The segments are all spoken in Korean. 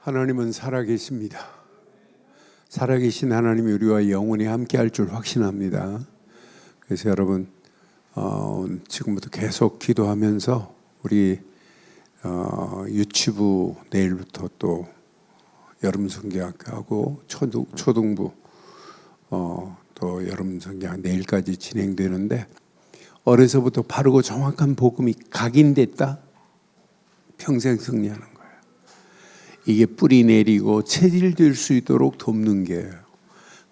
하나님은 살아계십니다. 살아계신 하나님이 우리와 영원히 함께할 줄 확신합니다. 그래서 여러분 지금부터 계속 기도하면서 우리 유치부 내일부터 또 여름 성경학교하고 초등부 또 여름 성경 내일까지 진행되는데, 어려서부터 바르고 정확한 복음이 각인됐다, 평생 승리하는 거예요. 이게 뿌리 내리고 체질될 수 있도록 돕는 게예요.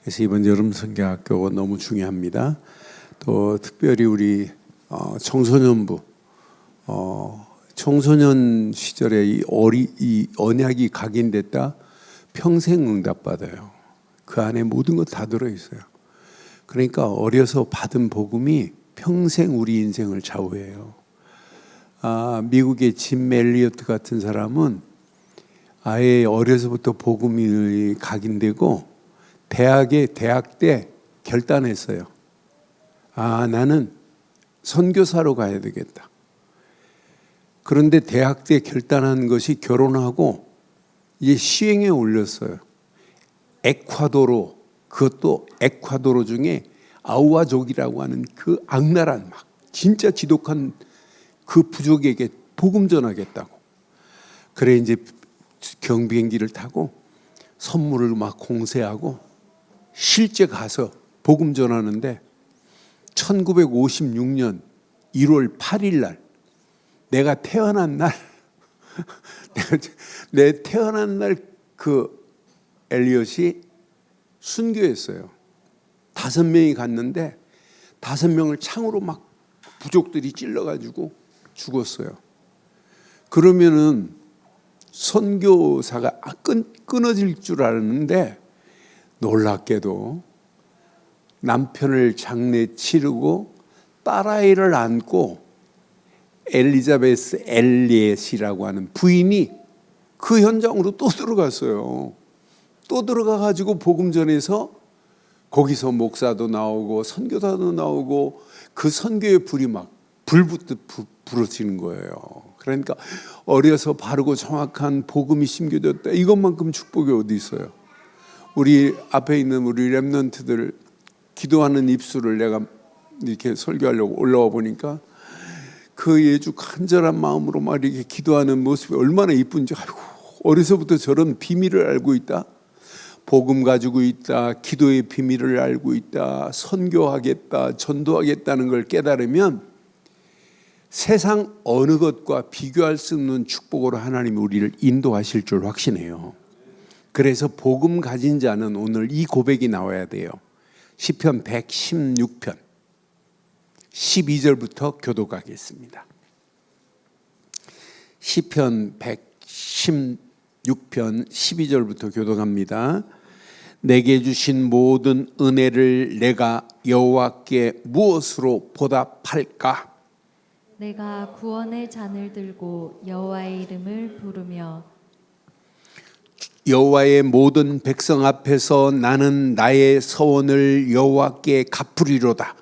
그래서 이번 여름 성경학교가 너무 중요합니다. 또 특별히 우리 청소년부 청소년 시절에 이 언약이 각인됐다, 평생 응답받아요. 그 안에 모든 것 다 들어있어요. 그러니까 어려서 받은 복음이 평생 우리 인생을 좌우해요. 미국의 짐 멜리어트 같은 사람은 아예 어려서부터 복음이 각인되고 대학 때 결단했어요. 나는 선교사로 가야 되겠다. 그런데 대학 때 결단한 것이 결혼하고 이제 시행에 올렸어요. 그것도 에콰도르 중에 아우아족이라고 하는 그 악랄한 막 진짜 지독한 그 부족에게 복음 전하겠다고. 그래 이제 경비행기를 타고 선물을 막 공세하고 실제 가서 복음 전하는데, 1956년 1월 8일 날 내가 태어난 날 내 태어난 날 그 엘리엇이 순교했어요. 5명이 갔는데 5명을 창으로 막 부족들이 찔러가지고 죽었어요. 그러면은 선교사가 끊어질 줄 알았는데, 놀랍게도 남편을 장례 치르고 딸아이를 안고 엘리자베스 엘리엣이라고 하는 부인이 그 현장으로 또 들어갔어요. 또 들어가가지고 복음 전해서 거기서 목사도 나오고 선교사도 나오고 그 선교의 불이 막 불붙듯 불어지는 거예요. 그러니까 어려서 바르고 정확한 복음이 심겨졌다, 이것만큼 축복이 어디 있어요. 우리 앞에 있는 우리 렘넌트들 기도하는 입술을 내가 이렇게 설교하려고 올라와 보니까 그 예주 간절한 마음으로 막 이렇게 기도하는 모습이 얼마나 이쁜지, 아이고, 어려서부터 저런 비밀을 알고 있다, 복음 가지고 있다, 기도의 비밀을 알고 있다, 선교하겠다, 전도하겠다는 걸 깨달으면 세상 어느 것과 비교할 수 없는 축복으로 하나님이 우리를 인도하실 줄 확신해요. 그래서 복음 가진 자는 오늘 이 고백이 나와야 돼요. 시편 116편 12절부터 교독하겠습니다. 시편 116편 12절부터 교독합니다. 내게 주신 모든 은혜를 내가 여호와께 무엇으로 보답할까? 내가 구원의 잔을 들고 여호와의 이름을 부르며 여호와의 모든 백성 앞에서 나는 나의 서원을 여호와께 갚으리로다.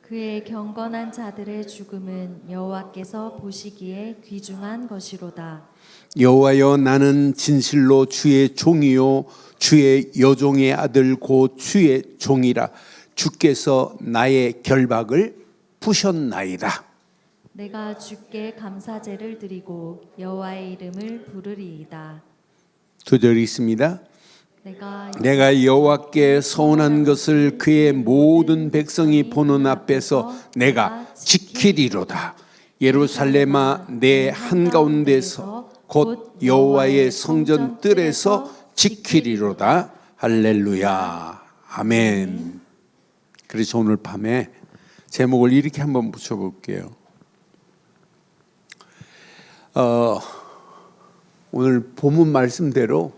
그의 경건한 자들의 죽음은 여호와께서 보시기에 귀중한 것이로다. 여호와여, 나는 진실로 주의 종이요 주의 여종의 아들 곧 주의 종이라. 주께서 나의 결박을 푸셨나이다. 내가 주께 감사제를 드리고 여호와의 이름을 부르리이다. 2절 있습니다. 내가 여호와께 서원한 것을 그의 모든 백성이 보는 앞에서 내가 지키리로다. 예루살렘아, 내 한가운데서 곧 여호와의 성전 뜰에서 지키리로다. 할렐루야, 아멘. 그래서 오늘 밤에 제목을 이렇게 한번 붙여볼게요. 오늘 본문 말씀대로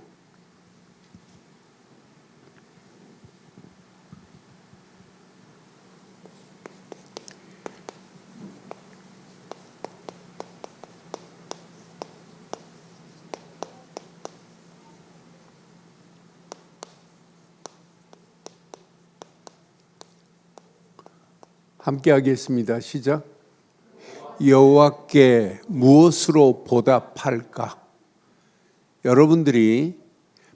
함께 하겠습니다. 시작. 여호와께 무엇으로 보답할까? 여러분들이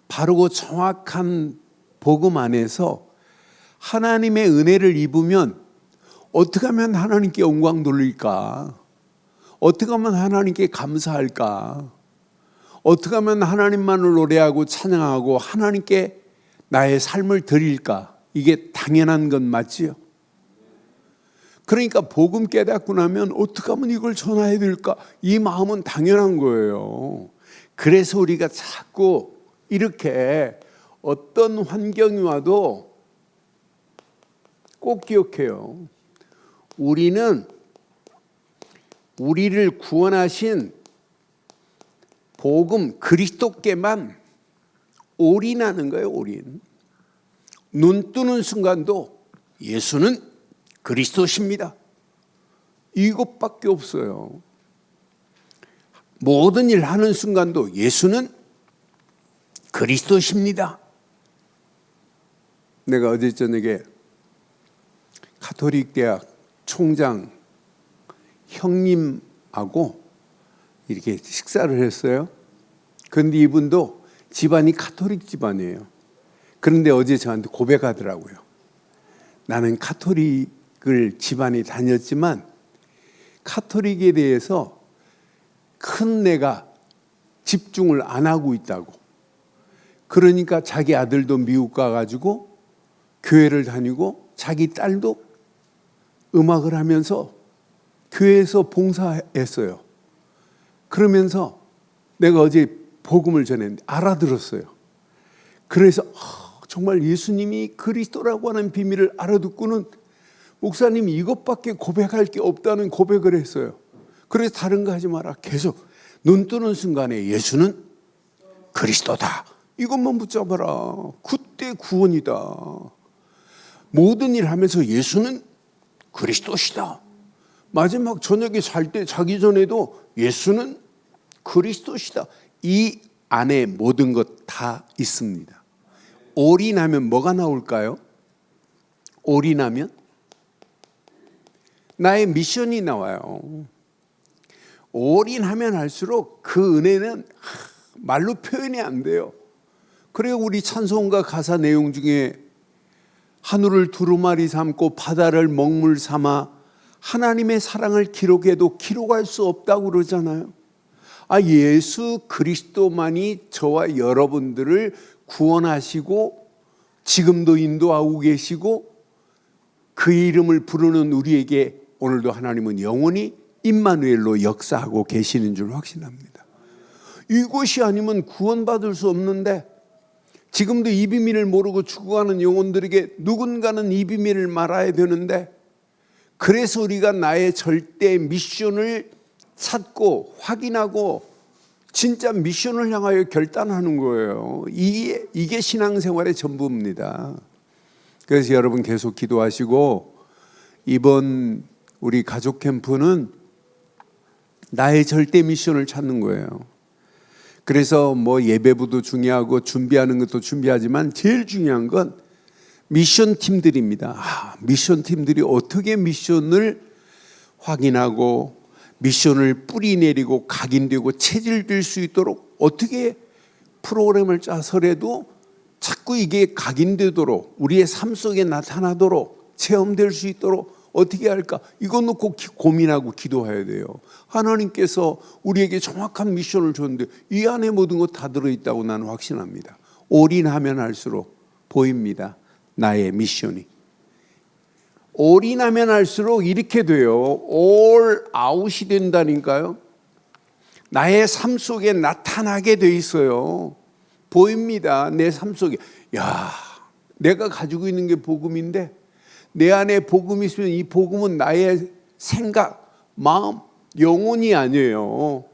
바르고 정확한 복음 안에서 하나님의 은혜를 입으면 어떻게 하면 하나님께 영광 돌릴까? 어떻게 하면 하나님께 감사할까? 어떻게 하면 하나님만을 노래하고 찬양하고 하나님께 나의 삶을 드릴까? 이게 당연한 건 맞지요? 그러니까 복음 깨닫고 나면 어떻게 하면 이걸 전해야 될까? 이 마음은 당연한 거예요. 그래서 우리가 자꾸 이렇게 어떤 환경이 와도 꼭 기억해요. 우리는 우리를 구원하신 복음 그리스도께만 올인하는 거예요. 올인. 눈 뜨는 순간도 예수는 그리스도십니다. 이것밖에 없어요. 모든 일 하는 순간도 예수는 그리스도십니다. 내가 어제 저녁에 가톨릭 대학 총장 형님하고 이렇게 식사를 했어요. 그런데 이분도 집안이 가톨릭 집안이에요. 그런데 어제 저한테 고백하더라고요. 나는 가톨릭을 집안에 다녔지만 가톨릭에 대해서 큰 내가 집중을 안 하고 있다고. 그러니까 자기 아들도 미국 가가지고 교회를 다니고 자기 딸도 음악을 하면서 교회에서 봉사했어요. 그러면서 내가 어제 복음을 전했는데 알아들었어요. 그래서 정말 예수님이 그리스도라고 하는 비밀을 알아듣고는 목사님이 이것밖에 고백할 게 없다는 고백을 했어요. 그래서 다른 거 하지 마라. 계속 눈 뜨는 순간에 예수는 그리스도다. 이것만 붙잡아라. 그때 구원이다. 모든 일 하면서 예수는 그리스도시다. 마지막 저녁에 잘 때 자기 전에도 예수는 그리스도시다. 이 안에 모든 것 다 있습니다. 올인하면 뭐가 나올까요? 올인하면 나의 미션이 나와요. 올인하면 할수록 그 은혜는 말로 표현이 안 돼요. 그래서 우리 찬송가 가사 내용 중에 하늘을 두루마리 삼고 바다를 먹물 삼아 하나님의 사랑을 기록해도 기록할 수 없다고 그러잖아요. 예수 그리스도만이 저와 여러분들을 구원하시고 지금도 인도하고 계시고 그 이름을 부르는 우리에게 오늘도 하나님은 영원히 임마누엘로 역사하고 계시는 줄 확신합니다. 이것이 아니면 구원받을 수 없는데 지금도 이 비밀을 모르고 죽어가는 영혼들에게 누군가는 이 비밀을 말해야 되는데 그래서 우리가 나의 절대 미션을 찾고 확인하고 진짜 미션을 향하여 결단하는 거예요. 이게 신앙생활의 전부입니다. 그래서 여러분 계속 기도하시고 이번 우리 가족 캠프는 나의 절대 미션을 찾는 거예요. 그래서 뭐 예배부도 중요하고 준비하는 것도 준비하지만 제일 중요한 건 미션 팀들입니다. 미션 팀들이 어떻게 미션을 확인하고 미션을 뿌리 내리고 각인되고 체질될 수 있도록 어떻게 프로그램을 짜서라도 자꾸 이게 각인되도록 우리의 삶 속에 나타나도록 체험될 수 있도록 어떻게 할까? 이거 놓고 고민하고 기도해야 돼요. 하나님께서 우리에게 정확한 미션을 줬는데 이 안에 모든 것 다 들어있다고 나는 확신합니다. 올인하면 할수록 보입니다. 나의 미션이. 올인하면 할수록 이렇게 돼요. all out이 된다니까요. 나의 삶 속에 나타나게 돼 있어요. 보입니다. 내 삶 속에. 내가 가지고 있는 게 복음인데 내 안에 복음이 있으면 이 복음은 나의 생각, 마음, 영혼이 아니에요.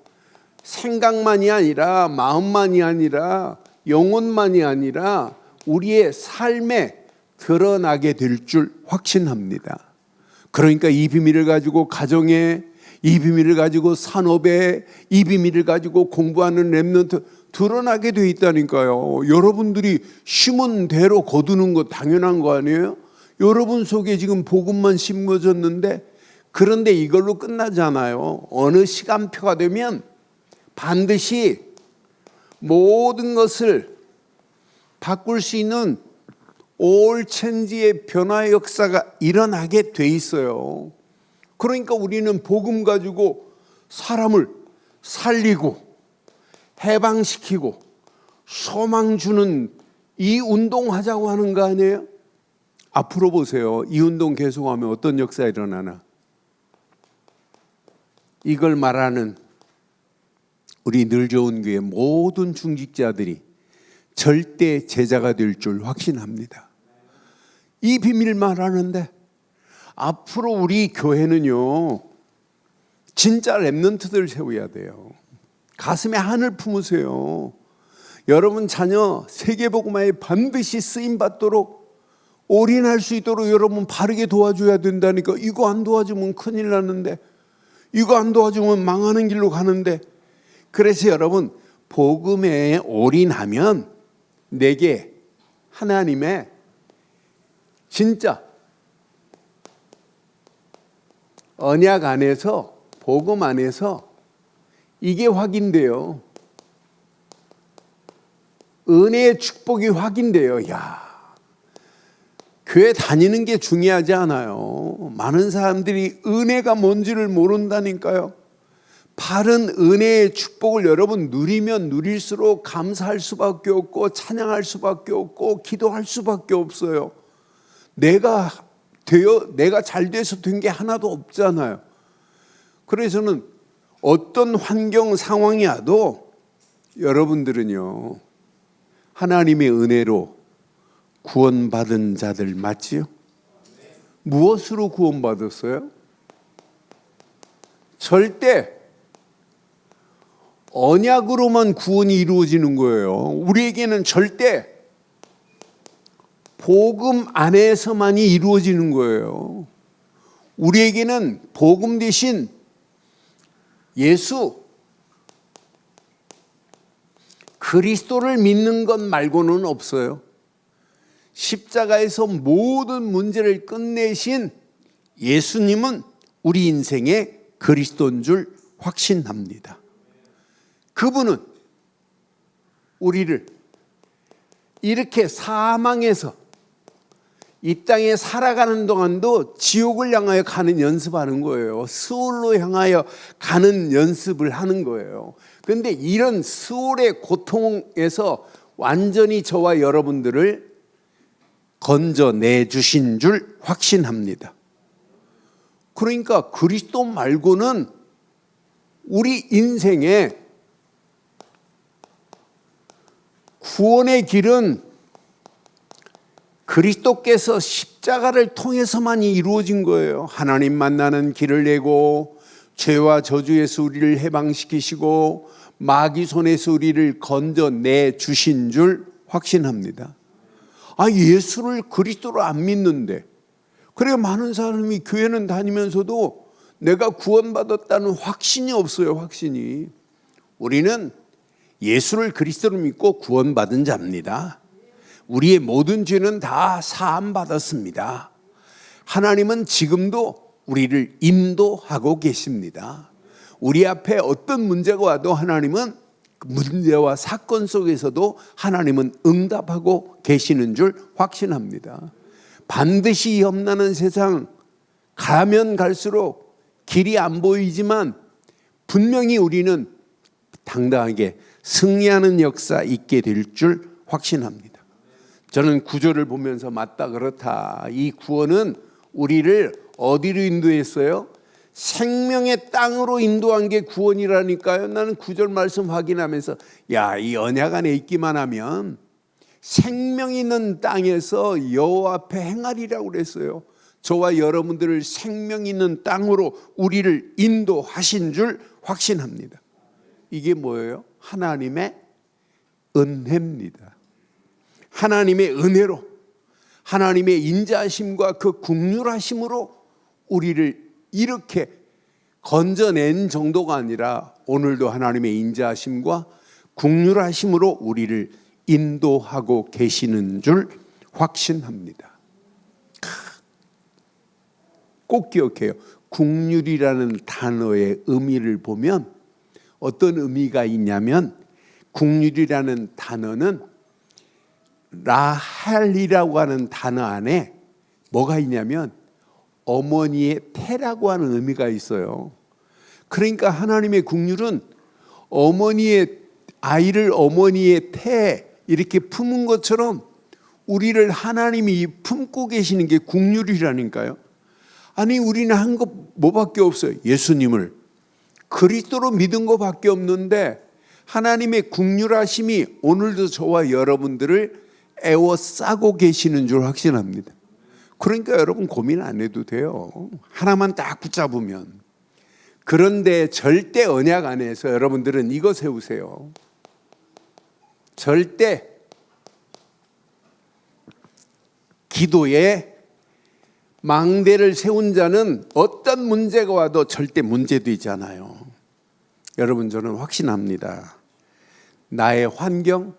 생각만이 아니라 마음만이 아니라 영혼만이 아니라 우리의 삶에 드러나게 될 줄 확신합니다. 그러니까 이 비밀을 가지고 가정에, 이 비밀을 가지고 산업에, 이 비밀을 가지고 공부하는 렘넌트 드러나게 돼 있다니까요. 여러분들이 심은 대로 거두는 거 당연한 거 아니에요? 여러분 속에 지금 복음만 심어졌는데 그런데 이걸로 끝나잖아요. 어느 시간표가 되면 반드시 모든 것을 바꿀 수 있는 올 체인지의 변화의 역사가 일어나게 돼 있어요. 그러니까 우리는 복음 가지고 사람을 살리고 해방시키고 소망 주는 이 운동하자고 하는 거 아니에요? 앞으로 보세요. 이 운동 계속하면 어떤 역사가 일어나나. 이걸 말하는 우리 늘 좋은 교회 모든 중직자들이 절대 제자가 될 줄 확신합니다. 이 비밀 말하는데 앞으로 우리 교회는요, 진짜 랩런트들 세워야 돼요. 가슴에 하늘 품으세요. 여러분 자녀 세계복음화에 반드시 쓰임받도록 올인할 수 있도록 여러분 바르게 도와줘야 된다니까. 이거 안 도와주면 큰일 나는데, 이거 안 도와주면 망하는 길로 가는데. 그래서 여러분 복음에 올인하면 내게 하나님의 진짜 언약 안에서 복음 안에서 이게 확인돼요. 은혜의 축복이 확인돼요. 야, 교회 다니는 게 중요하지 않아요. 많은 사람들이 은혜가 뭔지를 모른다니까요. 바른 은혜의 축복을 여러분 누리면 누릴수록 감사할 수밖에 없고 찬양할 수밖에 없고 기도할 수밖에 없어요. 내가 잘 돼서 된 게 하나도 없잖아요. 그래서는 어떤 환경 상황이 와도 여러분들은요, 하나님의 은혜로 구원받은 자들 맞지요? 무엇으로 구원받았어요? 절대 언약으로만 구원이 이루어지는 거예요. 우리에게는 절대 복음 안에서만이 이루어지는 거예요. 우리에게는 복음 대신 예수 그리스도를 믿는 것 말고는 없어요. 십자가에서 모든 문제를 끝내신 예수님은 우리 인생의 그리스도인 줄 확신합니다. 그분은 우리를 이렇게 사망해서 이 땅에 살아가는 동안도 지옥을 향하여 가는 연습하는 거예요. 스올로 향하여 가는 연습을 하는 거예요. 그런데 이런 스올의 고통에서 완전히 저와 여러분들을 건져내 주신 줄 확신합니다. 그러니까 그리스도 말고는 우리 인생에 구원의 길은 그리스도께서 십자가를 통해서만 이루어진 거예요. 하나님 만나는 길을 내고 죄와 저주에서 우리를 해방시키시고 마귀 손에서 우리를 건져내 주신 줄 확신합니다. 예수를 그리스도로 안 믿는데, 그래 많은 사람이 교회는 다니면서도 내가 구원받았다는 확신이 없어요. 확신이. 우리는 예수를 그리스도로 믿고 구원받은 자입니다. 우리의 모든 죄는 다 사함받았습니다. 하나님은 지금도 우리를 인도하고 계십니다. 우리 앞에 어떤 문제가 와도 하나님은 그 문제와 사건 속에서도 하나님은 응답하고 계시는 줄 확신합니다. 반드시 염나는 세상 가면 갈수록 길이 안 보이지만 분명히 우리는 당당하게 승리하는 역사 있게 될 줄 확신합니다. 저는 구절을 보면서 맞다 그렇다. 이 구원은 우리를 어디로 인도했어요? 생명의 땅으로 인도한 게 구원이라니까요. 나는 구절 말씀 확인하면서 이 언약 안에 있기만 하면 생명 있는 땅에서 여호와 앞에 행하리라고 그랬어요. 저와 여러분들을 생명 있는 땅으로 우리를 인도하신 줄 확신합니다. 이게 뭐예요? 하나님의 은혜입니다. 하나님의 은혜로, 하나님의 인자하심과 그 긍휼하심으로 우리를 이렇게 건져낸 정도가 아니라 오늘도 하나님의 인자하심과 긍휼하심으로 우리를 인도하고 계시는 줄 확신합니다. 꼭 기억해요. 긍휼이라는 단어의 의미를 보면 어떤 의미가 있냐면 국률이라는 단어는 라헬이라고 하는 단어 안에 뭐가 있냐면 어머니의 태라고 하는 의미가 있어요. 그러니까 하나님의 국률은 어머니의 아이를 어머니의 태 이렇게 품은 것처럼 우리를 하나님이 품고 계시는 게 국률이라니까요. 아니 우리는 한 것 뭐밖에 없어요. 예수님을 그리스도로 믿은 것밖에 없는데 하나님의 국률하심이 오늘도 저와 여러분들을 애워싸고 계시는 줄 확신합니다. 그러니까 여러분 고민 안 해도 돼요. 하나만 딱 붙잡으면. 그런데 절대 언약 안에서 여러분들은 이거 세우세요. 절대 기도에 망대를 세운 자는 어떤 문제가 와도 절대 문제되지 않아요. 여러분 저는 확신합니다. 나의 환경,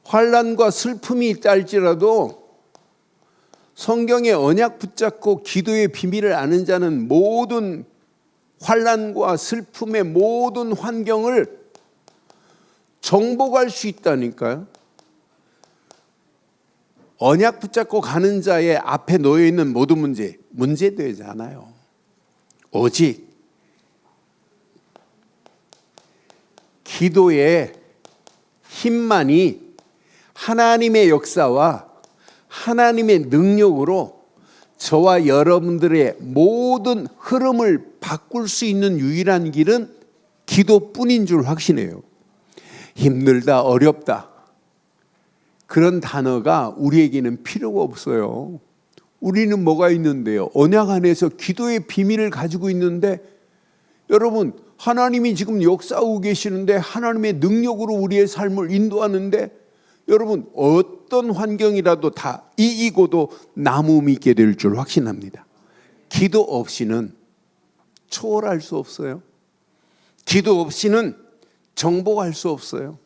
환난과 슬픔이 있다 할지라도 성경의 언약 붙잡고 기도의 비밀을 아는 자는 모든 환난과 슬픔의 모든 환경을 정복할 수 있다니까요. 언약 붙잡고 가는 자의 앞에 놓여 있는 모든 문제되지 않아요. 오직 기도의 힘만이 하나님의 역사와 하나님의 능력으로 저와 여러분들의 모든 흐름을 바꿀 수 있는 유일한 길은 기도뿐인 줄 확신해요. 힘들다, 어렵다 그런 단어가 우리에게는 필요가 없어요. 우리는 뭐가 있는데요? 언약 안에서 기도의 비밀을 가지고 있는데 여러분 하나님이 지금 역사하고 계시는데 하나님의 능력으로 우리의 삶을 인도하는데 여러분 어떤 환경이라도 다 이기고도 남음이 있게 될 줄 확신합니다. 기도 없이는 초월할 수 없어요. 기도 없이는 정복할 수 없어요.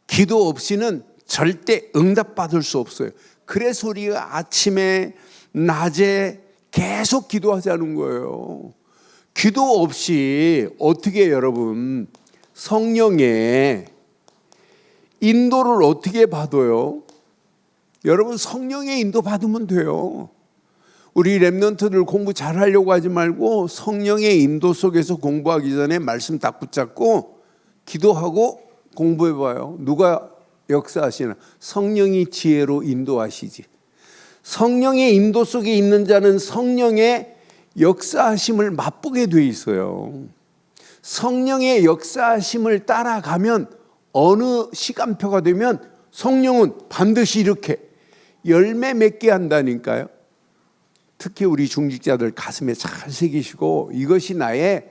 기도 없이는 절대 응답받을 수 없어요. 그래서 우리가 아침에 낮에 계속 기도하자는 거예요. 기도 없이 어떻게 여러분 성령의 인도를 어떻게 받아요? 여러분 성령의 인도 받으면 돼요. 우리 랩런트들 공부 잘하려고 하지 말고 성령의 인도 속에서 공부하기 전에 말씀 딱 붙잡고 기도하고 공부해봐요. 누가 역사하시나? 성령이 지혜로 인도하시지. 성령의 인도 속에 있는 자는 성령의 역사하심을 맛보게 돼 있어요. 성령의 역사하심을 따라가면 어느 시간표가 되면 성령은 반드시 이렇게 열매 맺게 한다니까요. 특히 우리 중직자들 가슴에 잘 새기시고 이것이 나의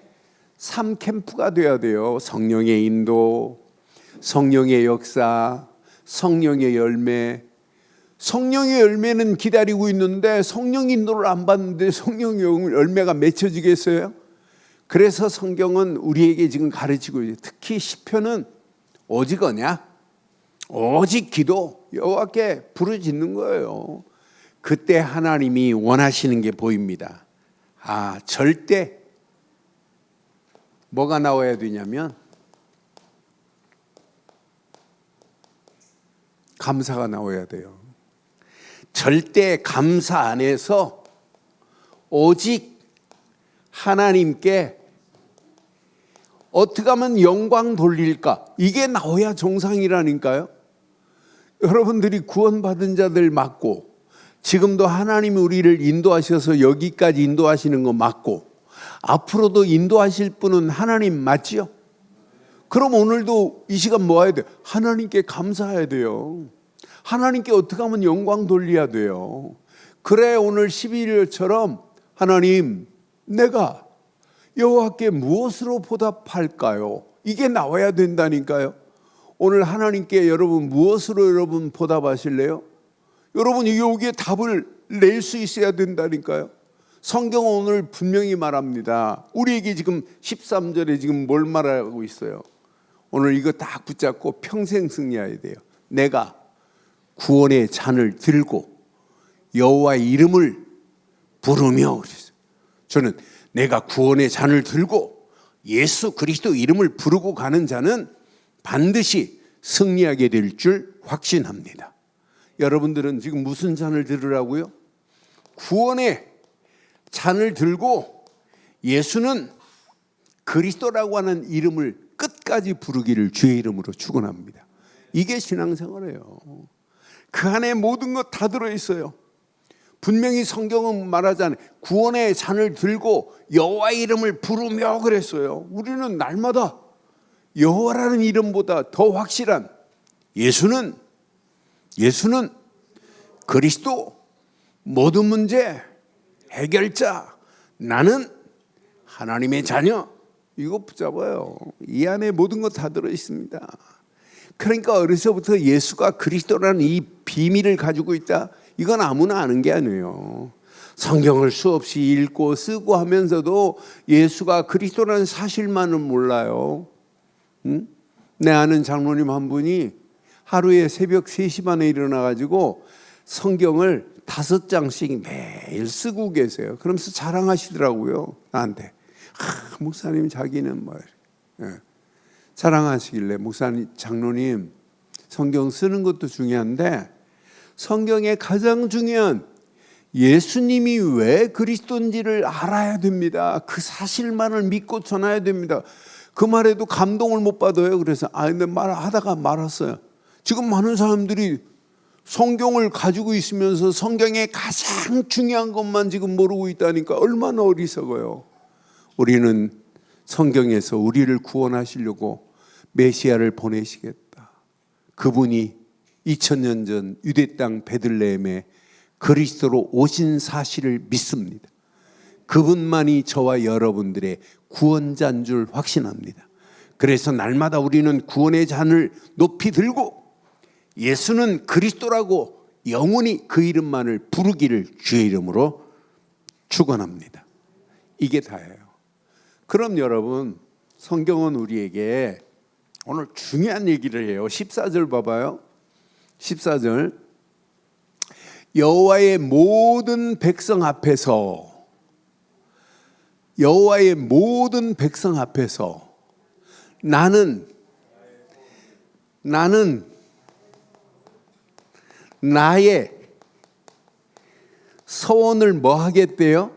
삶 캠프가 돼야 돼요. 성령의 인도, 성령의 역사, 성령의 열매. 성령의 열매는 기다리고 있는데 성령 인도를 안 받는데 성령의 열매가 맺혀지겠어요? 그래서 성경은 우리에게 지금 가르치고 있어요. 특히 시편은 오직어냐? 오직 기도 여호와께 부르짖는 거예요. 그때 하나님이 원하시는 게 보입니다. 절대 뭐가 나와야 되냐면 감사가 나와야 돼요. 절대 감사 안에서 오직 하나님께 어떻게 하면 영광 돌릴까? 이게 나와야 정상이라니까요. 여러분들이 구원받은 자들 맞고 지금도 하나님이 우리를 인도하셔서 여기까지 인도하시는 거 맞고 앞으로도 인도하실 분은 하나님 맞지요? 그럼 오늘도 이 시간 뭐 해야 돼요? 하나님께 감사해야 돼요. 하나님께 어떻게 하면 영광 돌려야 돼요. 그래 오늘 11일처럼 하나님 내가 여호와께 무엇으로 보답할까요? 이게 나와야 된다니까요. 오늘 하나님께 여러분 무엇으로 여러분 보답하실래요? 여러분 여기에 답을 낼 수 있어야 된다니까요. 성경은 오늘 분명히 말합니다. 우리에게 지금 13절에 지금 뭘 말하고 있어요? 오늘 이거 딱 붙잡고 평생 승리해야 돼요. 내가 구원의 잔을 들고 여호와의 이름을 부르며. 저는 내가 구원의 잔을 들고 예수 그리스도 이름을 부르고 가는 자는 반드시 승리하게 될 줄 확신합니다. 여러분들은 지금 무슨 잔을 들으라고요? 구원의 잔을 들고 예수는 그리스도라고 하는 이름을 끝까지 부르기를 주의 이름으로 축원합니다. 이게 신앙생활이에요. 그 안에 모든 것 다 들어있어요. 분명히 성경은 말하잖아요. 구원의 잔을 들고 여호와의 이름을 부르며 그랬어요. 우리는 날마다 여호와라는 이름보다 더 확실한 예수는 그리스도, 모든 문제 해결자, 나는 하나님의 자녀. 이거 붙잡아요. 이 안에 모든 것 다 들어있습니다. 그러니까 어려서부터 예수가 그리스도라는 이 비밀을 가지고 있다. 이건 아무나 아는 게 아니에요. 성경을 수없이 읽고 쓰고 하면서도 예수가 그리스도라는 사실만은 몰라요. 내 아는 장로님 한 분이 하루에 새벽 3시 반에 일어나가지고 성경을 5장씩 매일 쓰고 계세요. 그러면서 자랑하시더라고요. 나한테. 목사님 자기는 뭐 자랑하시길래, 목사님, 장로님, 성경 쓰는 것도 중요한데 성경의 가장 중요한 예수님이 왜 그리스도인지를 알아야 됩니다. 그 사실만을 믿고 전해야 됩니다. 그 말에도 감동을 못 받아요. 그래서 근데 말하다가 말았어요. 지금 많은 사람들이 성경을 가지고 있으면서 성경의 가장 중요한 것만 지금 모르고 있다니까 얼마나 어리석어요. 우리는 성경에서 우리를 구원하시려고 메시아를 보내시겠다. 그분이 2000년 전 유대 땅 베들레헴에 그리스도로 오신 사실을 믿습니다. 그분만이 저와 여러분들의 구원자인 줄 확신합니다. 그래서 날마다 우리는 구원의 잔을 높이 들고 예수는 그리스도라고 영원히 그 이름만을 부르기를 주의 이름으로 축원합니다. 이게 다예요. 그럼 여러분, 성경은 우리에게 오늘 중요한 얘기를 해요. 14절 봐봐요. 14절. 여호와의 모든 백성 앞에서, 여호와의 모든 백성 앞에서 나는 나의 서원을 뭐 하겠대요?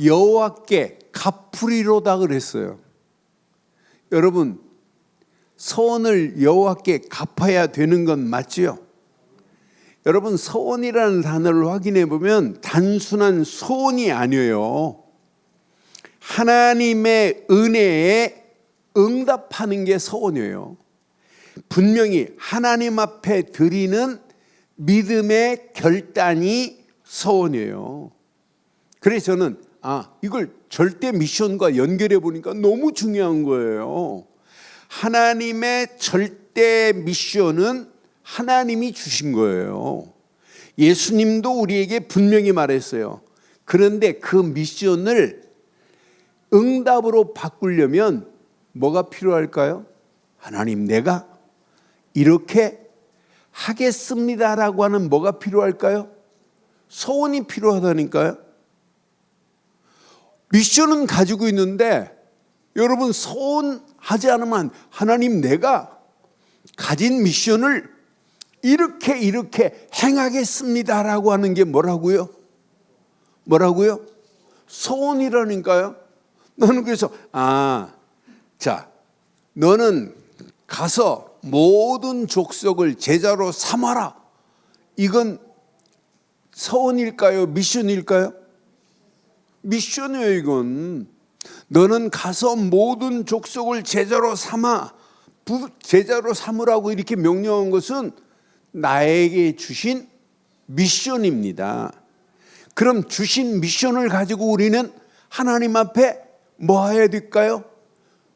여호와께 갚으리로다 그랬어요. 여러분, 서원을 여호와께 갚아야 되는 건 맞지요? 여러분, 서원이라는 단어를 확인해 보면 단순한 소원이 아니에요. 하나님의 은혜에 응답하는 게 서원이에요. 분명히 하나님 앞에 드리는 믿음의 결단이 서원이에요. 그래서 저는 이걸 절대 미션과 연결해 보니까 너무 중요한 거예요. 하나님의 절대 미션은 하나님이 주신 거예요. 예수님도 우리에게 분명히 말했어요. 그런데 그 미션을 응답으로 바꾸려면 뭐가 필요할까요? 하나님, 내가 이렇게 하겠습니다라고 하는 뭐가 필요할까요? 소원이 필요하다니까요. 미션은 가지고 있는데 여러분, 소원하지 않으면 하나님, 내가 가진 미션을 이렇게 행하겠습니다라고 하는 게 뭐라고요? 소원이라니까요. 너는 그래서 자, 너는 가서 모든 족속을 제자로 삼아라. 이건 서원일까요? 미션일까요? 미션이에요, 이건. 너는 가서 모든 족속을 제자로 삼으라고 이렇게 명령한 것은 나에게 주신 미션입니다. 그럼 주신 미션을 가지고 우리는 하나님 앞에 뭐 해야 될까요?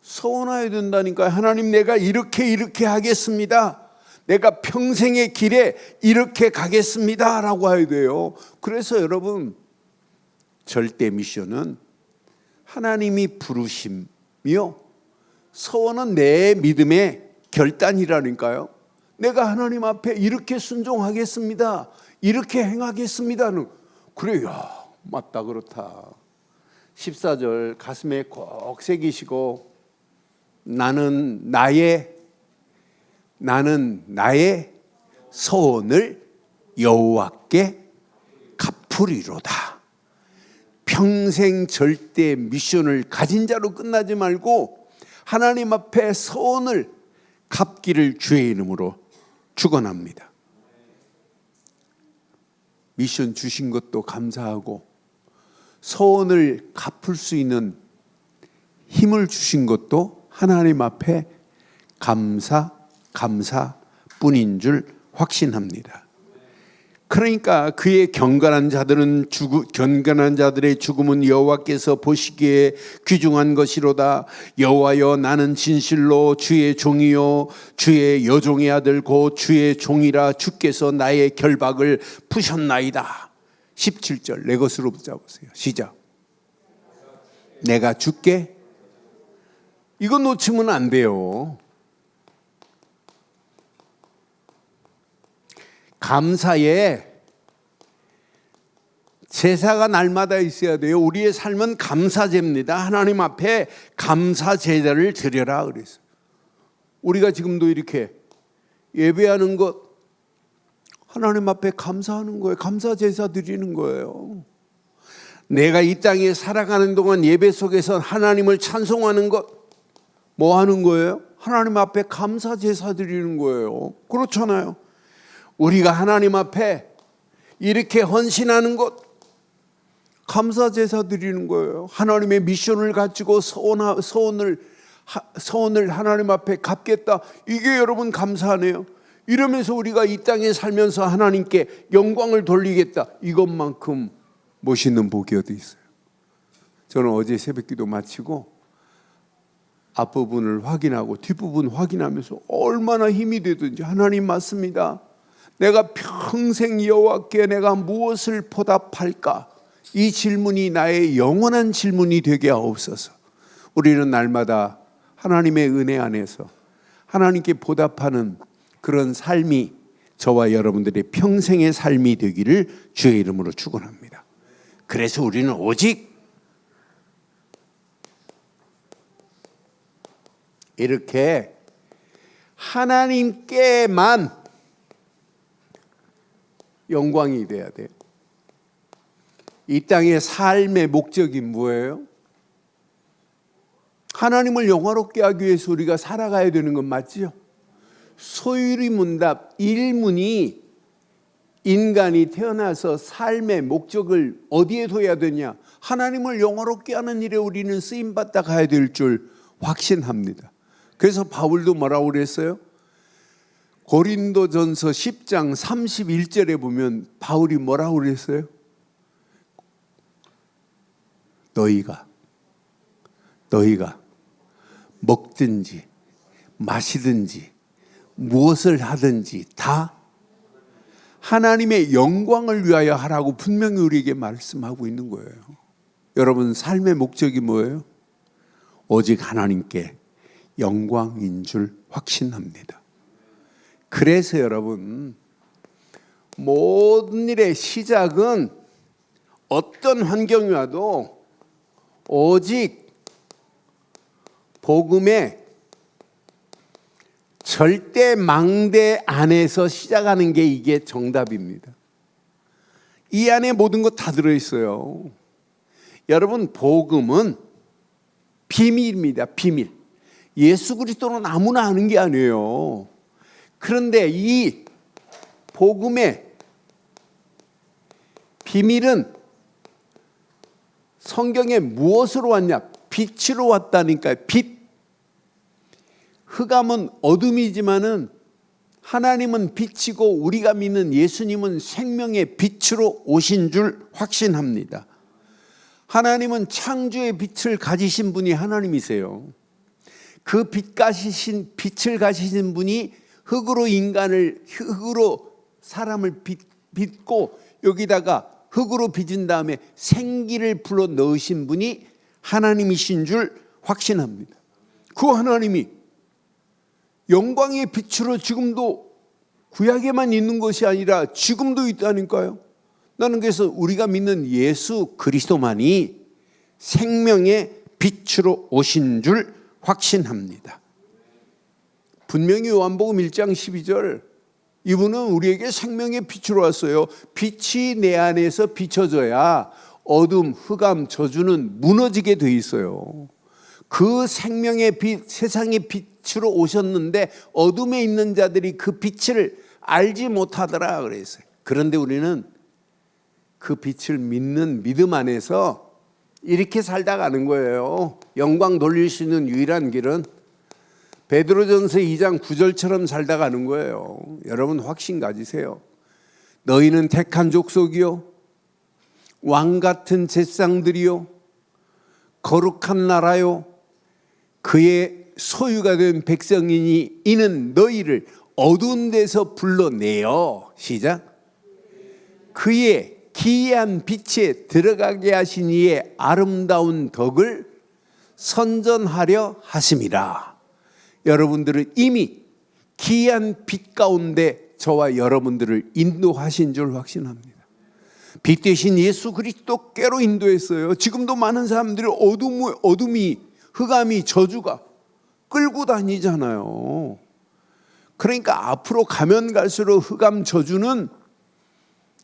서원해야 된다니까요. 하나님, 내가 이렇게 하겠습니다. 내가 평생의 길에 이렇게 가겠습니다 라고 해야 돼요. 그래서 여러분, 절대 미션은 하나님이 부르심이요, 서원은 내 믿음의 결단이라니까요. 내가 하나님 앞에 이렇게 순종하겠습니다, 이렇게 행하겠습니다는, 그래, 맞다, 그렇다. 14절 가슴에 꼭 새기시고 나는 나의 소원을 여호와께 갚으리로다. 평생 절대 미션을 가진 자로 끝나지 말고 하나님 앞에 소원을 갚기를 주의 이름으로 축원합니다. 미션 주신 것도 감사하고 소원을 갚을 수 있는 힘을 주신 것도 하나님 앞에 감사뿐인 줄 확신합니다. 그러니까 그의 경건한 자들의 죽음은 여호와께서 보시기에 귀중한 것이로다. 여호와여, 나는 진실로 주의 종이요 주의 여종의 아들 곧 주의 종이라. 주께서 나의 결박을 푸셨나이다. 17절 내 것으로 붙잡으세요. 시작. 내가 주께, 이거 놓치면 안 돼요. 감사에 제사가 날마다 있어야 돼요. 우리의 삶은 감사제입니다. 하나님 앞에 감사제사를 드려라 그랬어요. 우리가 지금도 이렇게 예배하는 것 하나님 앞에 감사하는 거예요. 감사제사 드리는 거예요. 내가 이 땅에 살아가는 동안 예배 속에서 하나님을 찬송하는 것 뭐 하는 거예요? 하나님 앞에 감사제사 드리는 거예요. 그렇잖아요. 우리가 하나님 앞에 이렇게 헌신하는 것 감사제사 드리는 거예요. 하나님의 미션을 가지고 소원을 하나님 앞에 갚겠다. 이게 여러분 감사하네요. 이러면서 우리가 이 땅에 살면서 하나님께 영광을 돌리겠다. 이것만큼 멋있는 복이 어디 있어요? 저는 어제 새벽기도 마치고 앞부분을 확인하고 뒷부분 확인하면서 얼마나 힘이 되든지 하나님 맞습니다. 내가 평생 여호와께 내가 무엇을 보답할까? 이 질문이 나의 영원한 질문이 되게 하옵소서. 우리는 날마다 하나님의 은혜 안에서 하나님께 보답하는 그런 삶이 저와 여러분들의 평생의 삶이 되기를 주의 이름으로 축원합니다. 그래서 우리는 오직 이렇게 하나님께만 영광이 돼야 돼요. 이 땅의 삶의 목적이 뭐예요? 하나님을 영화롭게 하기 위해서 우리가 살아가야 되는 건 맞죠? 소유리문답 1문이 인간이 태어나서 삶의 목적을 어디에 둬야 되냐? 하나님을 영화롭게 하는 일에 우리는 쓰임받다 가야 될 줄 확신합니다. 그래서 바울도 뭐라고 그랬어요? 고린도전서 10장 31절에 보면 바울이 뭐라고 그랬어요? 너희가 먹든지 마시든지 무엇을 하든지 다 하나님의 영광을 위하여 하라고 분명히 우리에게 말씀하고 있는 거예요. 여러분 삶의 목적이 뭐예요? 오직 하나님께 영광인 줄 확신합니다. 그래서 여러분 모든 일의 시작은 어떤 환경이 와도 오직 복음의 절대 망대 안에서 시작하는 게 이게 정답입니다. 이 안에 모든 것 다 들어있어요. 여러분 복음은 비밀입니다. 비밀. 예수 그리스도는 아무나 아는 게 아니에요. 그런데 이 복음의 비밀은 성경에 무엇으로 왔냐? 빛으로 왔다니까요. 빛. 흑암은 어둠이지만은 하나님은 빛이고 우리가 믿는 예수님은 생명의 빛으로 오신 줄 확신합니다. 하나님은 창조의 빛을 가지신 분이 하나님이세요. 그 빛을 가지신 분이 흙으로 사람을 빚고 여기다가 흙으로 빚은 다음에 생기를 불어 넣으신 분이 하나님이신 줄 확신합니다. 그 하나님이 영광의 빛으로 지금도 구약에만 있는 것이 아니라 지금도 있다니까요. 나는 그래서 우리가 믿는 예수 그리스도만이 생명의 빛으로 오신 줄 확신합니다. 분명히 요한복음 1장 12절, 이분은 우리에게 생명의 빛으로 왔어요. 빛이 내 안에서 비춰져야 어둠, 흑암, 저주는 무너지게 돼 있어요. 그 생명의 빛, 세상의 빛으로 오셨는데 어둠에 있는 자들이 그 빛을 알지 못하더라 그랬어요. 그런데 우리는 그 빛을 믿는 믿음 안에서 이렇게 살다 가는 거예요. 영광 돌릴 수 있는 유일한 길은 베드로전서 2장 9절처럼 살다 가는 거예요. 여러분 확신 가지세요. 너희는 택한 족속이요, 왕 같은 제사장들이요, 거룩한 나라요, 그의 소유가 된 백성이니 이는 너희를 어두운 데서 불러내어, 시작, 그의 기이한 빛에 들어가게 하신 이의 아름다운 덕을 선전하려 하심이라. 여러분들은 이미 기이한 빛 가운데 저와 여러분들을 인도하신 줄 확신합니다. 빛 대신 예수 그리스도께로 인도했어요. 지금도 많은 사람들이 어둠이, 흑암이, 저주가 끌고 다니잖아요. 그러니까 앞으로 가면 갈수록 흑암, 저주는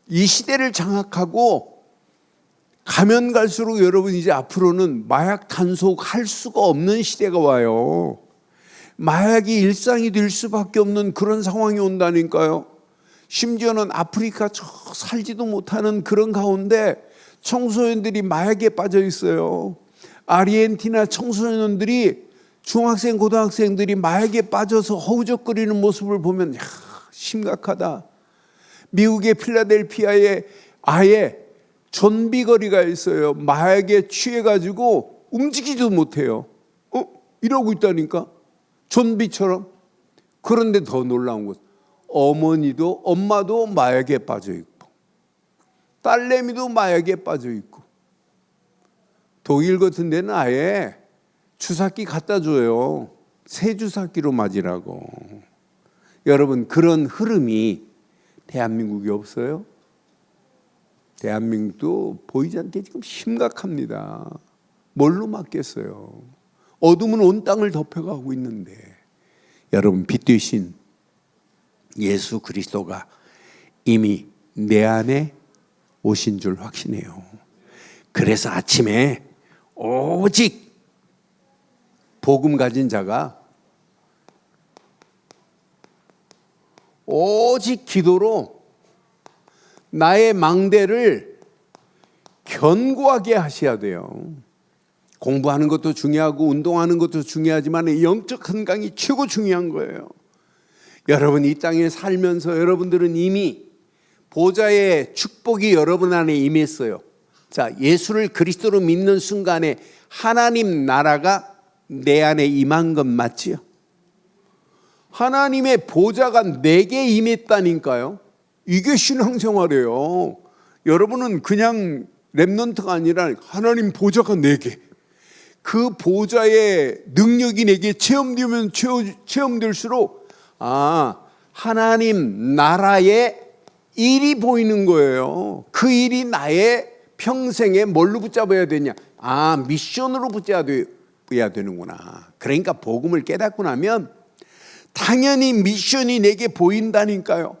이 시대를 장악하고 가면 갈수록 여러분 이제 앞으로는 마약 단속할 수가 없는 시대가 와요. 마약이 일상이 될 수밖에 없는 그런 상황이 온다니까요. 심지어는 아프리카 살지도 못하는 그런 가운데 청소년들이 마약에 빠져 있어요. 아르헨티나 청소년들이, 중학생, 고등학생들이 마약에 빠져서 허우적거리는 모습을 보면 심각하다. 미국의 필라델피아에 아예 좀비거리가 있어요. 마약에 취해가지고 움직이지도 못해요. 이러고 있다니까. 좀비처럼. 그런데 더 놀라운 것, 어머니도, 엄마도 마약에 빠져 있고 딸내미도 마약에 빠져 있고, 독일 같은 데는 아예 주사기 갖다 줘요. 새 주사기로 맞으라고. 여러분, 그런 흐름이 대한민국에 없어요? 대한민국도 보이지 않게 지금 심각합니다. 뭘로 막겠어요? 어둠은 온 땅을 덮여가고 있는데, 여러분, 빛 되신 예수 그리스도가 이미 내 안에 오신 줄 확신해요. 그래서 아침에 오직 복음 가진 자가 오직 기도로 나의 망대를 견고하게 하셔야 돼요. 공부하는 것도 중요하고 운동하는 것도 중요하지만 영적 건강이 최고 중요한 거예요. 여러분, 이 땅에 살면서 여러분들은 이미 보좌의 축복이 여러분 안에 임했어요. 자, 예수를 그리스도로 믿는 순간에 하나님 나라가 내 안에 임한 건 맞지요? 하나님의 보좌가 내게 임했다니까요. 이게 신앙생활이에요. 여러분은 그냥 렘넌트가 아니라 하나님 보좌가 내게, 그 보좌의 능력이 내게 체험되면 체험될수록 하나님 나라의 일이 보이는 거예요. 그 일이 나의 평생에 뭘로 붙잡아야 되냐? 미션으로 붙잡아야 되는구나. 그러니까 복음을 깨닫고 나면 당연히 미션이 내게 보인다니까요.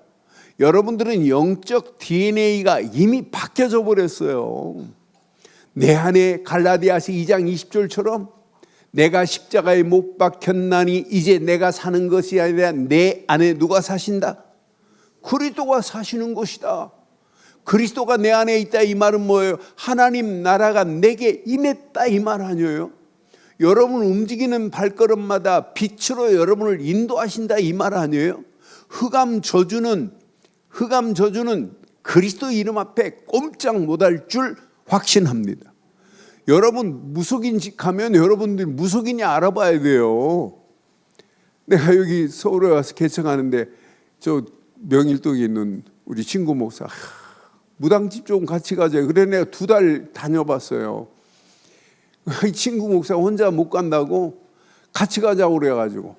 여러분들은 영적 DNA가 이미 바뀌어져 버렸어요. 내 안에 갈라디아서 2장 20절처럼 내가 십자가에 못 박혔나니 이제 내가 사는 것이 아니라 내 안에 누가 사신다? 그리스도가 사시는 것이다. 그리스도가 내 안에 있다, 이 말은 뭐예요? 하나님 나라가 내게 임했다, 이 말 아니에요? 여러분 움직이는 발걸음마다 빛으로 여러분을 인도하신다, 이 말 아니에요? 흑암 저주는 그리스도 이름 앞에 꼼짝 못할 줄 확신합니다. 여러분 무속인집 가면 여러분들이 무속인이 알아봐야 돼요. 내가 여기 서울에 와서 개척하는데 저 명일동에 있는 우리 친구 목사, 무당집 좀 같이 가자. 그래 내가 2달 다녀봤어요. 이 친구 목사 혼자 못 간다고 같이 가자고 그래가지고,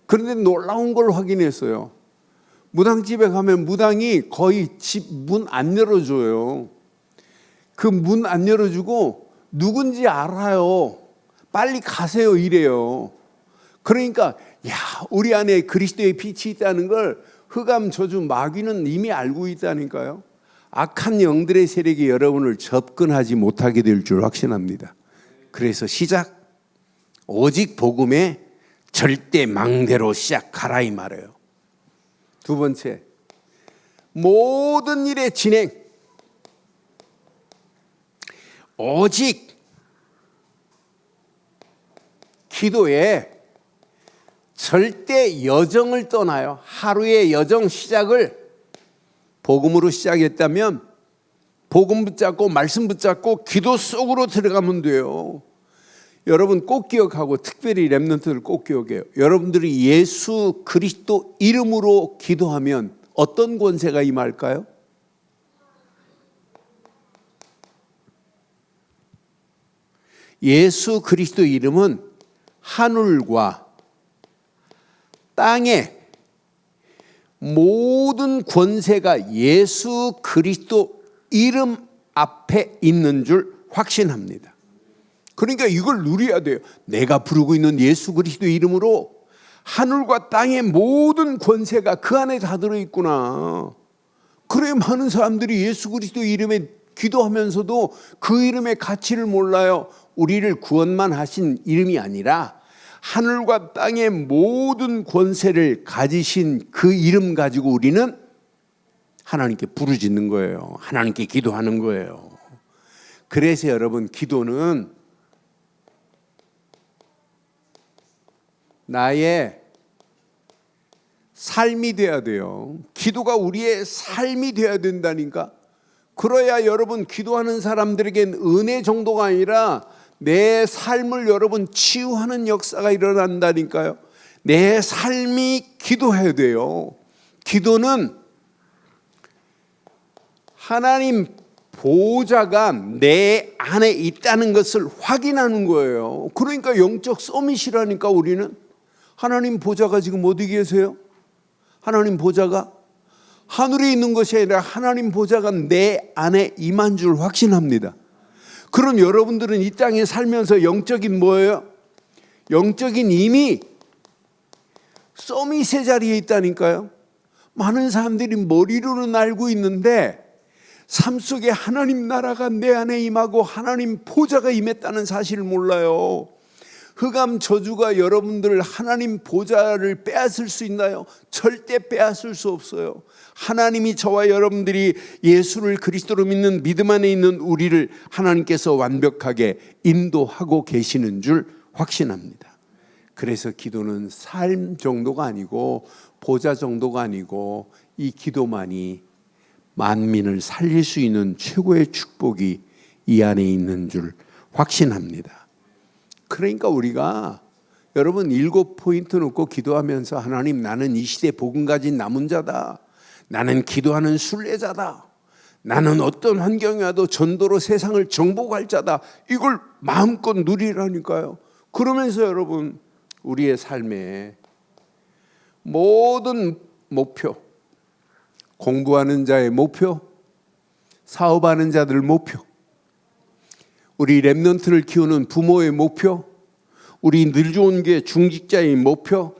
그런데 놀라운 걸 확인했어요. 무당집에 가면 무당이 거의 집 문 안 열어줘요. 그 문 안 열어주고 누군지 알아요. 빨리 가세요 이래요. 그러니까 야, 우리 안에 그리스도의 빛이 있다는 걸 흑암 저주 마귀는 이미 알고 있다니까요. 악한 영들의 세력이 여러분을 접근하지 못하게 될 줄 확신합니다. 그래서 시작. 오직 복음의 절대 망대로 시작하라 이 말이에요. 두 번째, 모든 일의 진행, 오직 기도에 절대 여정을 떠나요. 하루의 여정 시작을 복음으로 시작했다면 복음 붙잡고 말씀 붙잡고 기도 속으로 들어가면 돼요. 여러분 꼭 기억하고, 특별히 렘넌트들 꼭 기억해요. 여러분들이 예수 그리스도 이름으로 기도하면 어떤 권세가 임할까요? 예수 그리스도 이름은 하늘과 땅의 모든 권세가 예수 그리스도 이름 앞에 있는 줄 확신합니다. 그러니까 이걸 누려야 돼요. 내가 부르고 있는 예수 그리스도 이름으로 하늘과 땅의 모든 권세가 그 안에 다 들어있구나. 그래 많은 사람들이 예수 그리스도 이름에 기도하면서도 그 이름의 가치를 몰라요. 우리를 구원만 하신 이름이 아니라 하늘과 땅의 모든 권세를 가지신 그 이름 가지고 우리는 하나님께 부르짖는 거예요. 하나님께 기도하는 거예요. 그래서 여러분, 기도는 나의 삶이 돼야 돼요. 기도가 우리의 삶이 돼야 된다니까. 그래야 여러분, 기도하는 사람들에겐 은혜 정도가 아니라 내 삶을 여러분 치유하는 역사가 일어난다니까요. 내 삶이 기도해야 돼요. 기도는 하나님 보좌가 내 안에 있다는 것을 확인하는 거예요. 그러니까 영적 서밋이라니까. 우리는 하나님 보좌가 지금 어디 계세요? 하나님 보좌가 하늘에 있는 것이 아니라 하나님 보좌가 내 안에 임한 줄 확신합니다. 그럼 여러분들은 이 땅에 살면서 영적인 뭐예요? 영적인 힘이 서밋의 자리에 있다니까요. 많은 사람들이 머리로는 알고 있는데 삶 속에 하나님 나라가 내 안에 임하고 하나님 보좌가 임했다는 사실을 몰라요. 흑암 저주가 여러분들 하나님 보좌를 빼앗을 수 있나요? 절대 빼앗을 수 없어요. 하나님이 저와 여러분들이 예수를 그리스도로 믿는 믿음 안에 있는 우리를 하나님께서 완벽하게 인도하고 계시는 줄 확신합니다. 그래서 기도는 삶 정도가 아니고 보좌 정도가 아니고 이 기도만이 만민을 살릴 수 있는 최고의 축복이 이 안에 있는 줄 확신합니다. 그러니까 우리가 여러분 7포인트 놓고 기도하면서 하나님, 나는 이 시대 복음 가진 남은 자다. 나는 기도하는 순례자다. 나는 어떤 환경이 와도 전도로 세상을 정복할 자다. 이걸 마음껏 누리라니까요. 그러면서 여러분, 우리의 삶에 모든 목표, 공부하는 자의 목표, 사업하는 자들 목표, 우리 렘넌트를 키우는 부모의 목표, 우리 늘 좋은 게 중직자의 목표,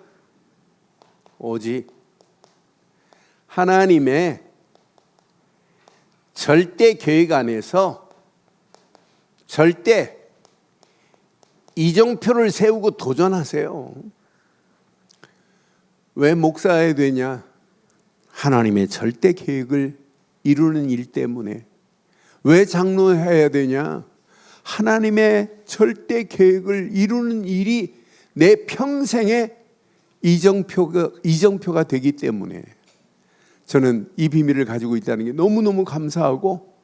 오직 하나님의 절대 계획 안에서 절대 이정표를 세우고 도전하세요. 왜 목사해야 되냐? 하나님의 절대 계획을 이루는 일 때문에. 왜 장로해야 되냐? 하나님의 절대 계획을 이루는 일이 내 평생의 이정표가 되기 때문에. 저는 이 비밀을 가지고 있다는 게 너무너무 감사하고,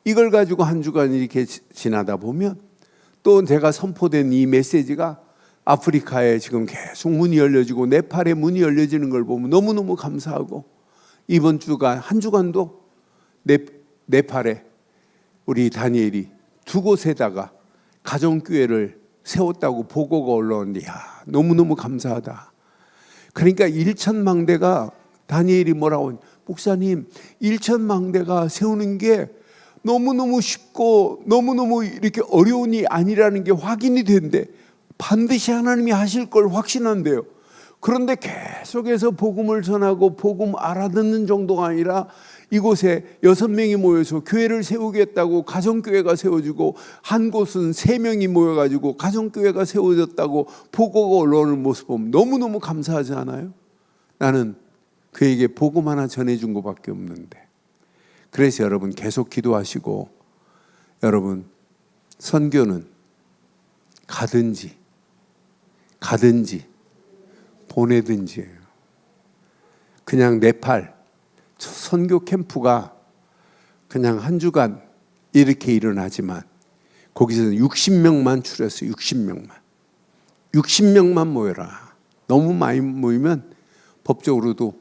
이걸 가지고 한 주간 이렇게 지나다 보면 또 제가 선포된 이 메시지가 아프리카에 지금 계속 문이 열려지고 네팔에 문이 열려지는 걸 보면 너무너무 감사하고, 이번 주간 한 주간도 네팔에 우리 다니엘이 2곳에다가 가정교회를 세웠다고 보고가 올라오는데, 야, 너무너무 감사하다. 그러니까 1,000망대가 다니엘이 뭐라고 하냐, 목사님 1,000망대가 세우는 게 너무너무 쉽고 너무너무 이렇게 어려운 일이 아니라는 게 확인이 되는데 반드시 하나님이 하실 걸 확신한대요. 그런데 계속해서 복음을 전하고 복음 알아듣는 정도가 아니라 이곳에 6명이 모여서 교회를 세우겠다고 가정교회가 세워지고 한 곳은 3명이 모여가지고 가정교회가 세워졌다고 보고가 올라오는 모습 보면 너무너무 감사하지 않아요? 나는 그에게 복음 하나 전해준 것밖에 없는데. 그래서 여러분 계속 기도하시고, 여러분 선교는 가든지 보내든지예요. 그냥 네팔 선교 캠프가 그냥 한 주간 이렇게 일어나지만 거기서는 60명만 추렸어요. 60명만 모여라. 너무 많이 모이면 법적으로도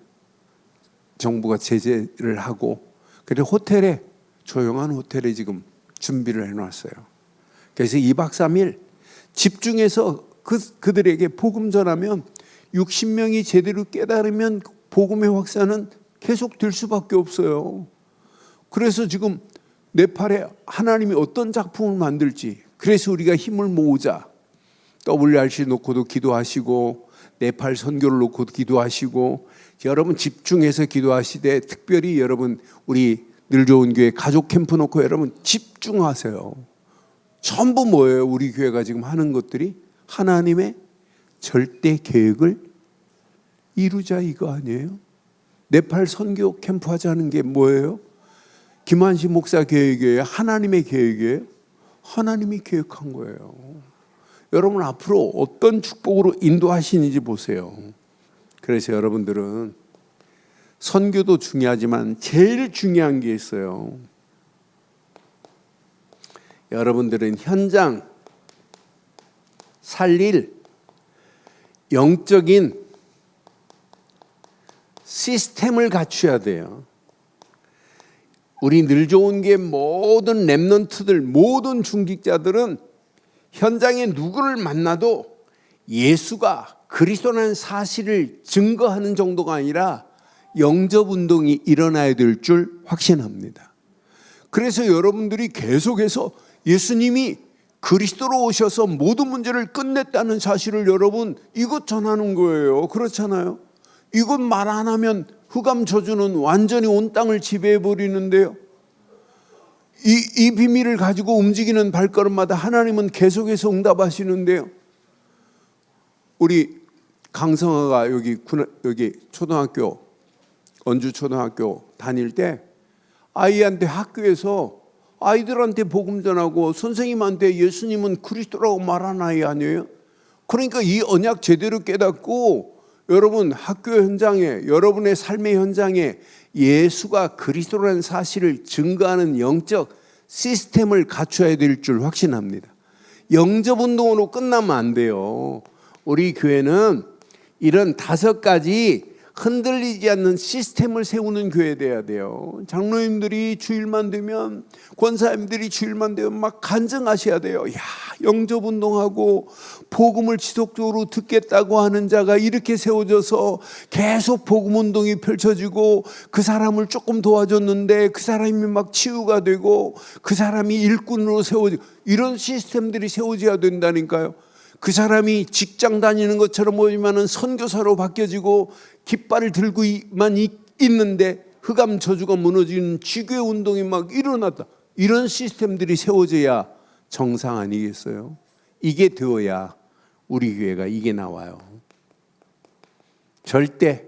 정부가 제재를 하고, 그래서 호텔에, 조용한 호텔에 지금 준비를 해놨어요. 그래서 2박 3일 집중해서 그들에게 복음 전하면 60명이 제대로 깨달으면 복음의 확산은 계속 될 수밖에 없어요. 그래서 지금 네팔에 하나님이 어떤 작품을 만들지, 그래서 우리가 힘을 모으자. WRC 놓고도 기도하시고 네팔 선교를 놓고도 기도하시고, 여러분 집중해서 기도하시되, 특별히 여러분 우리 늘 좋은 교회 가족 캠프 놓고 여러분 집중하세요. 전부 뭐예요? 우리 교회가 지금 하는 것들이 하나님의 절대 계획을 이루자, 이거 아니에요? 네팔 선교 캠프 하자는 게 뭐예요? 김한시 목사 계획이에요? 하나님의 계획이에요? 하나님이 계획한 거예요. 여러분 앞으로 어떤 축복으로 인도하시는지 보세요. 그래서 여러분들은 선교도 중요하지만 제일 중요한 게 있어요. 여러분들은 현장 살릴 영적인 시스템을 갖춰야 돼요. 우리 늘 좋은 게 모든 렘넌트들, 모든 중직자들은 현장에 누구를 만나도 예수가 그리스도라는 사실을 증거하는 정도가 아니라 영접운동이 일어나야 될 줄 확신합니다. 그래서 여러분들이 계속해서 예수님이 그리스도로 오셔서 모든 문제를 끝냈다는 사실을 여러분 이것 전하는 거예요. 그렇잖아요? 이것 말 안 하면 흑암 저주는 완전히 온 땅을 지배해 버리는데요. 이 비밀을 가지고 움직이는 발걸음마다 하나님은 계속해서 응답하시는데요. 우리 강성아가 여기 초등학교, 언주 초등학교 다닐 때 아이한테 학교에서 아이들한테 복음 전하고 선생님한테 예수님은 그리스도라고 말하는 아이 아니에요? 그러니까 이 언약 제대로 깨닫고 여러분 학교 현장에, 여러분의 삶의 현장에 예수가 그리스도라는 사실을 증거하는 영적 시스템을 갖춰야 될 줄 확신합니다. 영접운동으로 끝나면 안 돼요. 우리 교회는 이런 5가지 흔들리지 않는 시스템을 세우는 교회 돼야 돼요. 장로님들이 주일만 되면, 권사님들이 주일만 되면 막 간증하셔야 돼요. 야, 영접운동하고 복음을 지속적으로 듣겠다고 하는 자가 이렇게 세워져서 계속 복음운동이 펼쳐지고, 그 사람을 조금 도와줬는데 그 사람이 막 치유가 되고 그 사람이 일꾼으로 세워지고, 이런 시스템들이 세워져야 된다니까요. 그 사람이 직장 다니는 것처럼 보이면은 선교사로 바뀌어지고 깃발을 들고만 있는데 흑암 저주가 무너지는 지교회 운동이 막 일어났다. 이런 시스템들이 세워져야 정상 아니겠어요? 이게 되어야 우리 교회가 이게 나와요. 절대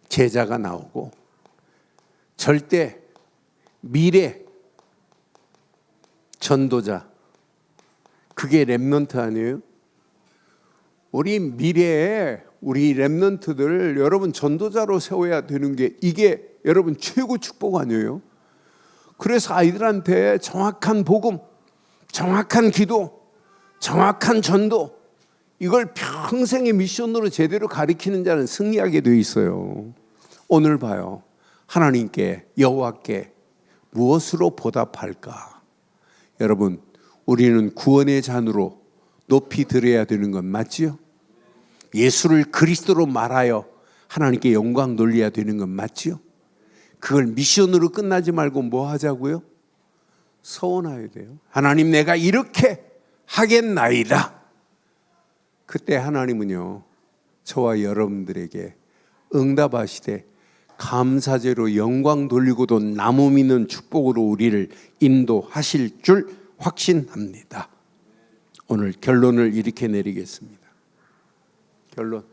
제자가 나오고, 절대 미래 전도자, 그게 렘넌트 아니에요? 우리 미래에 우리 렘넌트들 여러분 전도자로 세워야 되는 게, 이게 여러분 최고 축복 아니에요? 그래서 아이들한테 정확한 복음, 정확한 기도, 정확한 전도, 이걸 평생의 미션으로 제대로 가르치는 자는 승리하게 돼 있어요. 오늘 봐요. 하나님께, 여호와께 무엇으로 보답할까? 여러분, 우리는 구원의 잔으로 높이 드려야 되는 건 맞지요? 예수를 그리스도로 말하여 하나님께 영광 돌려야 되는 건 맞지요? 그걸 미션으로 끝나지 말고 뭐 하자고요? 서원해야 돼요. 하나님, 내가 이렇게 하겠나이다. 그때 하나님은요, 저와 여러분들에게 응답하시되 감사제로 영광 돌리고도 나무 미는 축복으로 우리를 인도하실 줄 확신합니다. 오늘 결론을 이렇게 내리겠습니다. 결론.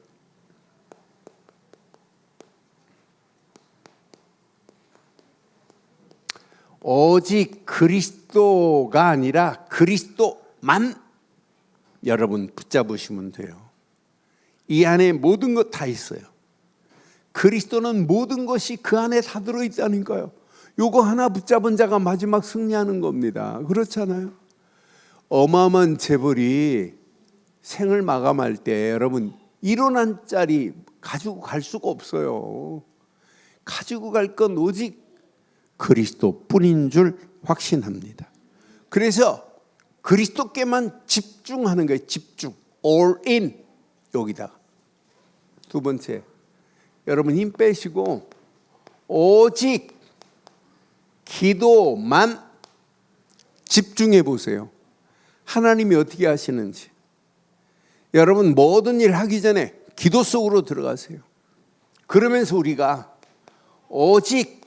오직 그리스도가 아니라 그리스도만 여러분 붙잡으시면 돼요. 이 안에 모든 것 다 있어요. 그리스도는 모든 것이 그 안에 다 들어있다니까요. 요거 하나 붙잡은 자가 마지막 승리하는 겁니다. 그렇잖아요. 어마어마한 재벌이 생을 마감할 때 여러분 1원짜리 가지고 갈 수가 없어요. 가지고 갈 건 오직 그리스도뿐인 줄 확신합니다. 그래서 그리스도께만 집중하는 거예요. 집중. all in. 여기다가. 두 번째, 여러분 힘 빼시고 오직 기도만 집중해 보세요. 하나님이 어떻게 하시는지. 여러분 모든 일 하기 전에 기도 속으로 들어가세요. 그러면서 우리가 오직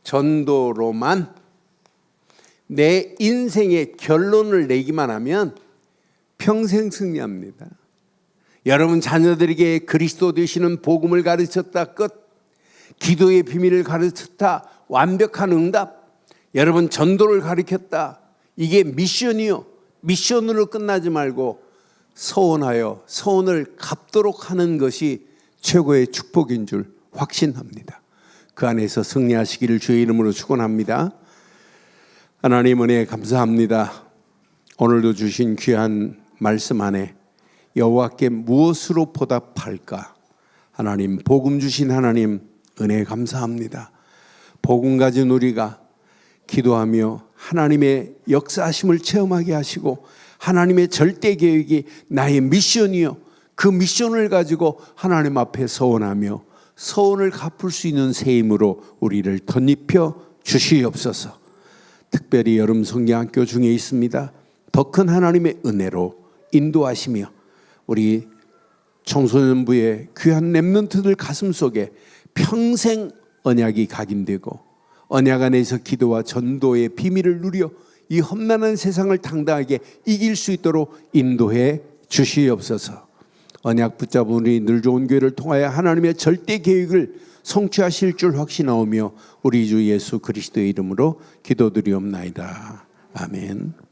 전도로만 내 인생의 결론을 내기만 하면 평생 승리합니다. 여러분 자녀들에게 그리스도 되시는 복음을 가르쳤다 끝, 기도의 비밀을 가르쳤다 완벽한 응답, 여러분 전도를 가르쳤다, 이게 미션이요. 미션으로 끝나지 말고 서원하여 서원을 갚도록 하는 것이 최고의 축복인 줄 확신합니다. 그 안에서 승리하시기를 주의 이름으로 축원합니다. 하나님 은혜 감사합니다. 오늘도 주신 귀한 말씀 안에 여호와께 무엇으로 보답할까? 하나님, 복음 주신 하나님 은혜 감사합니다. 복음 가진 우리가 기도하며 하나님의 역사하심을 체험하게 하시고 하나님의 절대 계획이 나의 미션이요, 그 미션을 가지고 하나님 앞에 서원하며 서원을 갚을 수 있는 새 힘으로 우리를 덧입혀 주시옵소서. 특별히 여름 성경학교 중에 있습니다. 더 큰 하나님의 은혜로 인도하시며 우리 청소년부의 귀한 렘넌트들 가슴 속에 평생 언약이 각인되고 언약 안에서 기도와 전도의 비밀을 누려 이 험난한 세상을 당당하게 이길 수 있도록 인도해 주시옵소서. 언약 붙잡은 우리 늘 좋은 교회를 통하여 하나님의 절대 계획을 성취하실 줄 확신하오며 우리 주 예수 그리스도의 이름으로 기도드리옵나이다. 아멘.